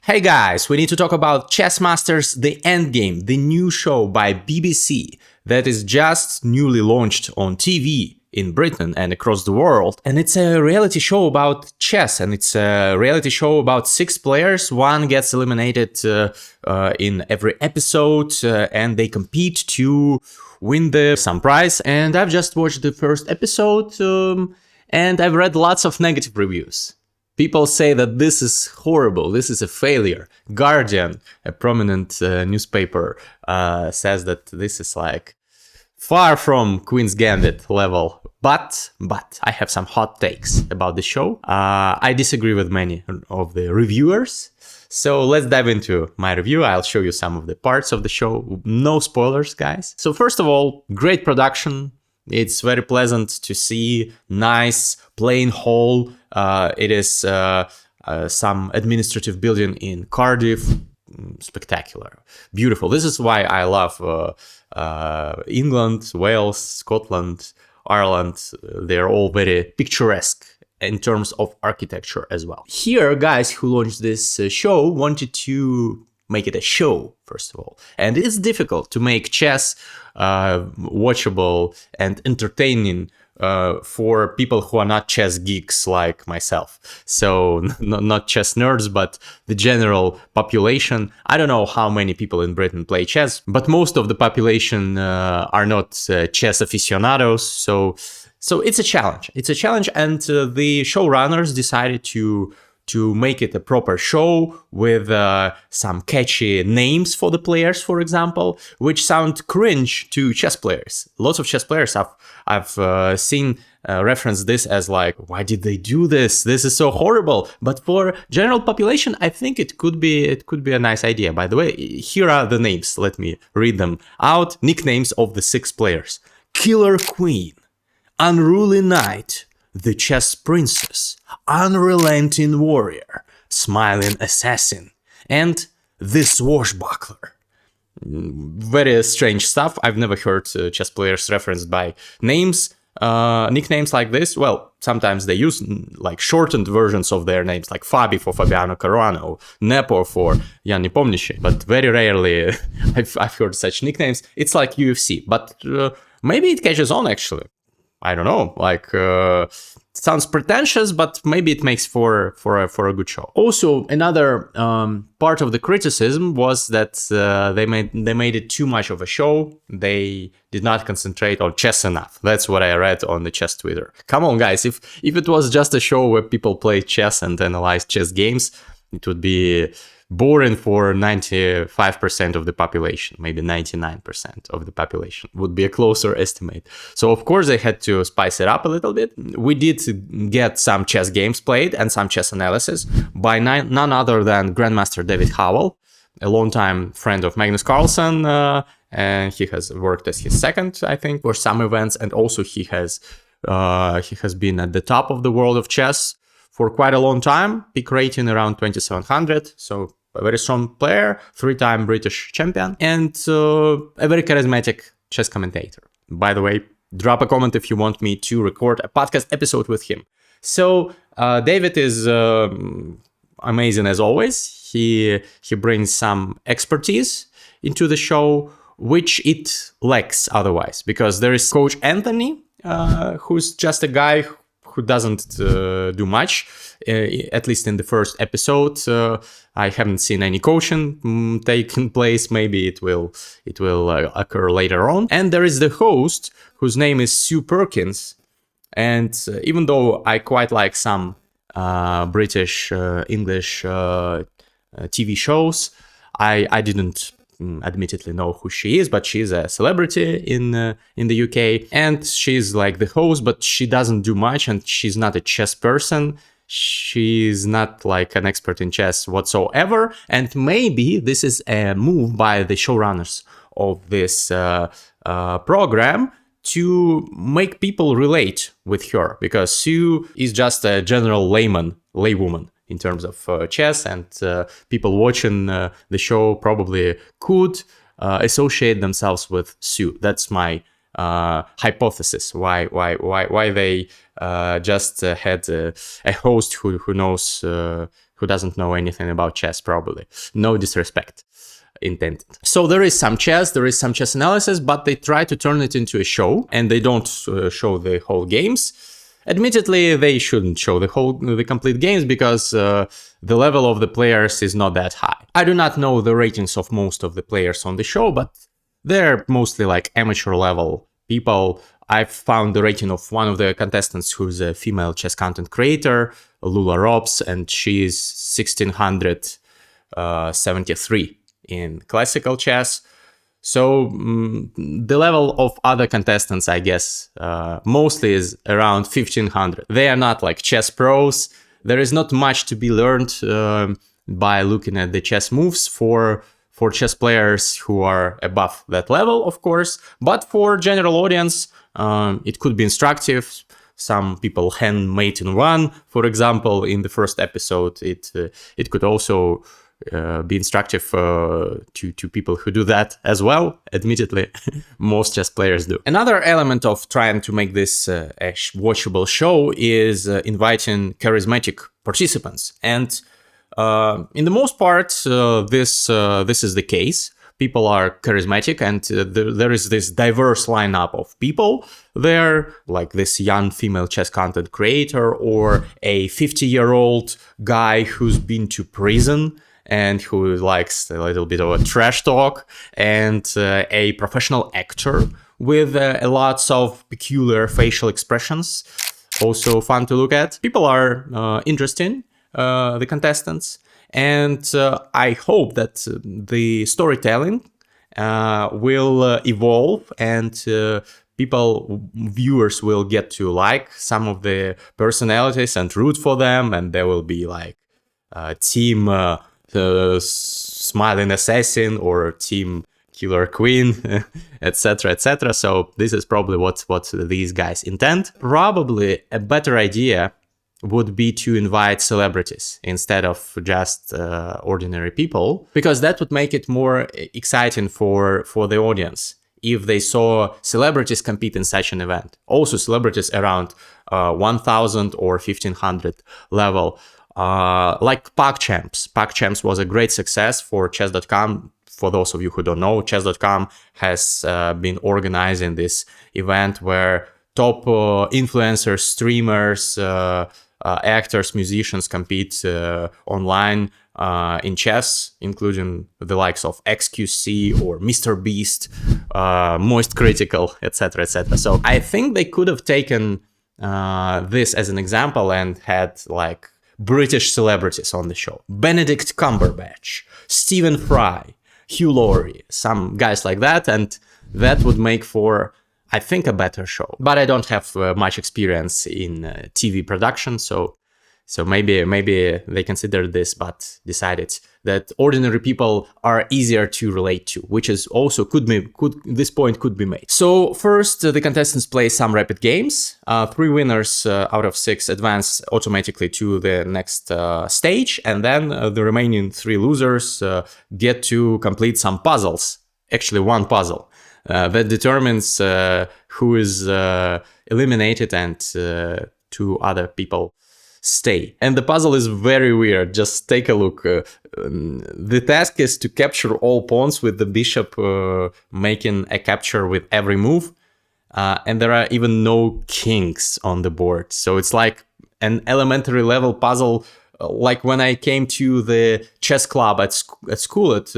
Hey guys, we need to talk about Chess Masters The Endgame, the new show by BBC that is just newly launched on TV in Britain and across the world. And it's a reality show about chess, and it's a reality show about 6 players. One gets eliminated in every episode, and they compete to win some prize. And I've just watched the first episode, and I've read lots of negative reviews. People say that this is horrible, this is a failure. Guardian, a prominent newspaper, says that this is like far from Queen's Gambit level. But I have some hot takes about the show. I disagree with many of the reviewers. So let's dive into my review. I'll show you some of the parts of the show. No spoilers, guys. So first of all, great production. It's very pleasant to see, nice, plain hall. It is some administrative building in Cardiff. Spectacular, beautiful. This is why I love England, Wales, Scotland, Ireland. They're all very picturesque in terms of architecture as well. Here, guys who launched this show wanted to make it a show, first of all. And it's difficult to make chess watchable and entertaining for people who are not chess geeks like myself. So not chess nerds, but the general population. I don't know how many people in Britain play chess, but most of the population are not chess aficionados. So it's a challenge. It's a challenge, and the showrunners decided to make it a proper show with some catchy names for the players, for example, which sound cringe to chess players. Lots of chess players I've seen reference this as like, why did they do this? This is so horrible. But for general population, I think it could be a nice idea. By the way, here are the names. Let me read them out. Nicknames of the 6 players: Killer Queen, Unruly Knight, the Chess Princess, Unrelenting Warrior, Smiling Assassin, and the Swashbuckler. Very strange stuff. I've never heard chess players referenced by names, nicknames like this. Well, sometimes they use like shortened versions of their names, like Fabi for Fabiano Caruano, Nepo for Jan Nepomniachtchi, but very rarely I've heard such nicknames. It's like UFC, but maybe it catches on actually. I don't know, like sounds pretentious, but maybe it makes for a good show. Also, another part of the criticism was that they made it too much of a show. They did not concentrate on chess enough. That's what I read on the chess Twitter. Come on, guys, if it was just a show where people play chess and analyze chess games, it would be boring for 95% of the population, maybe 99% of the population would be a closer estimate. So of course they had to spice it up a little bit. We did get some chess games played and some chess analysis by none other than Grandmaster David Howell, a longtime friend of Magnus Carlsen, and he has worked as his second, I think, for some events, and also he has been at the top of the world of chess for quite a long time, peak rating around 2700, so a very strong player, 3-time British champion, and a very charismatic chess commentator. By the way, drop a comment if you want me to record a podcast episode with him. So David is amazing as always. He brings some expertise into the show, which it lacks otherwise, because there is Coach Anthony, who's just a guy who doesn't do much, at least in the first episode. I haven't seen any coaching taking place. Maybe it will occur later on. And there is the host, whose name is Sue Perkins. And even though I quite like some British English TV shows, I didn't admittedly know who she is, but she's a celebrity in the UK, and she's like the host, but she doesn't do much, and she's not a chess person. She's not like an expert in chess whatsoever, and maybe this is a move by the showrunners of this program to make people relate with her, because Sue is just a general laywoman in terms of chess, and people watching the show probably could associate themselves with Sue. That's my hypothesis why they just had a host who knows who doesn't know anything about chess, probably. No disrespect intended. So there is some chess analysis, but they try to turn it into a show, and they don't show the whole games. Admittedly, they shouldn't show the complete games because the level of the players is not that high. I do not know the ratings of most of the players on the show, but they're mostly like amateur level people. I've found the rating of one of the contestants who's a female chess content creator, Lula Robs, and she's 1673 in classical chess. So the level of other contestants, I guess, mostly is around 1500. They are not like chess pros. There is not much to be learned by looking at the chess moves for chess players who are above that level, of course. But for general audience, it could be instructive. Some people handmade in one, for example, in the first episode. It could also be instructive to people who do that as well. Admittedly, most chess players do. Another element of trying to make this a watchable show is inviting charismatic participants. And in the most part, this is the case. People are charismatic, and there is this diverse lineup of people there, like this young female chess content creator, or a 50-year-old guy who's been to prison and who likes a little bit of a trash talk, and a professional actor with lots of peculiar facial expressions, also fun to look at. People are interesting, the contestants, and I hope that the storytelling will evolve, and viewers will get to like some of the personalities and root for them, and there will be like team Smiling Assassin or Team Killer Queen, etc., etc. So this is probably what these guys intend. Probably a better idea would be to invite celebrities instead of just ordinary people, because that would make it more exciting for the audience if they saw celebrities compete in such an event. Also celebrities around 1000 or 1500 level. Like PogChamps. PogChamps was a great success for chess.com. For those of you who don't know, chess.com has been organizing this event where top influencers, streamers, actors, musicians compete online in chess, including the likes of XQC or Mr. Beast, Moist Critical, etc., etc. So I think they could have taken this as an example and had like British celebrities on the show. Benedict Cumberbatch, Stephen Fry, Hugh Laurie, some guys like that, and that would make for, I think, a better show. But I don't have much experience in TV production, so maybe they considered this but decided that ordinary people are easier to relate to, which is also this point could be made. So first, the contestants play some rapid games. 3 winners out of 6 advance automatically to the next stage, and then the remaining 3 losers get to complete some puzzles. Actually, one puzzle that determines who is eliminated and 2 other people stay. And the puzzle is very weird. Just take a look. The task is to capture all pawns with the bishop making a capture with every move. And there are even no kings on the board. So it's like an elementary level puzzle. Like when I came to the chess club at school, at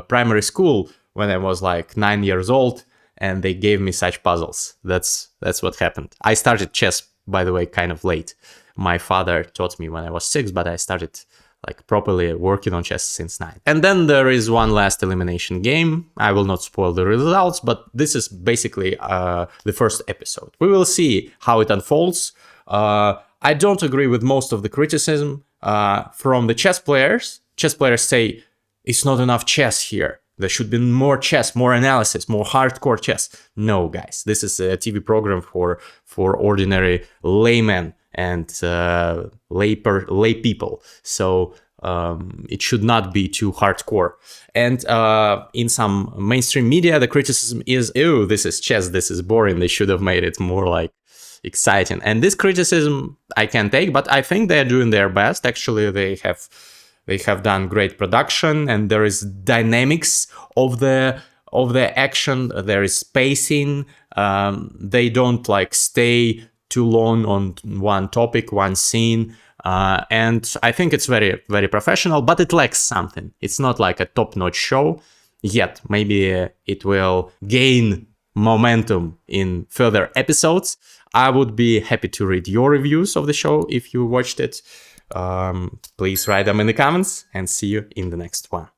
primary school, when I was like 9 years old, and they gave me such puzzles. That's what happened. I started chess, by the way, kind of late. My father taught me when I was 6, but I started like properly working on chess since 9. And then there is one last elimination game. I will not spoil the results, but this is basically the first episode. We will see how it unfolds. I don't agree with most of the criticism from the chess players. Chess players say it's not enough chess here. There should be more chess, more analysis, more hardcore chess. No, guys, this is a TV program for ordinary laymen and lay people. So it should not be too hardcore. And in some mainstream media, the criticism is, ew, this is chess, this is boring. They should have made it more like exciting. And this criticism I can take, but I think they're doing their best. Actually, they have done great production, and there is dynamics of the action. There is spacing. They don't like stay too long on one topic, one scene. And I think it's very, very professional, but it lacks something. It's not like a top-notch show yet. Maybe it will gain momentum in further episodes. I would be happy to read your reviews of the show if you watched it. Please write them in the comments, and see you in the next one.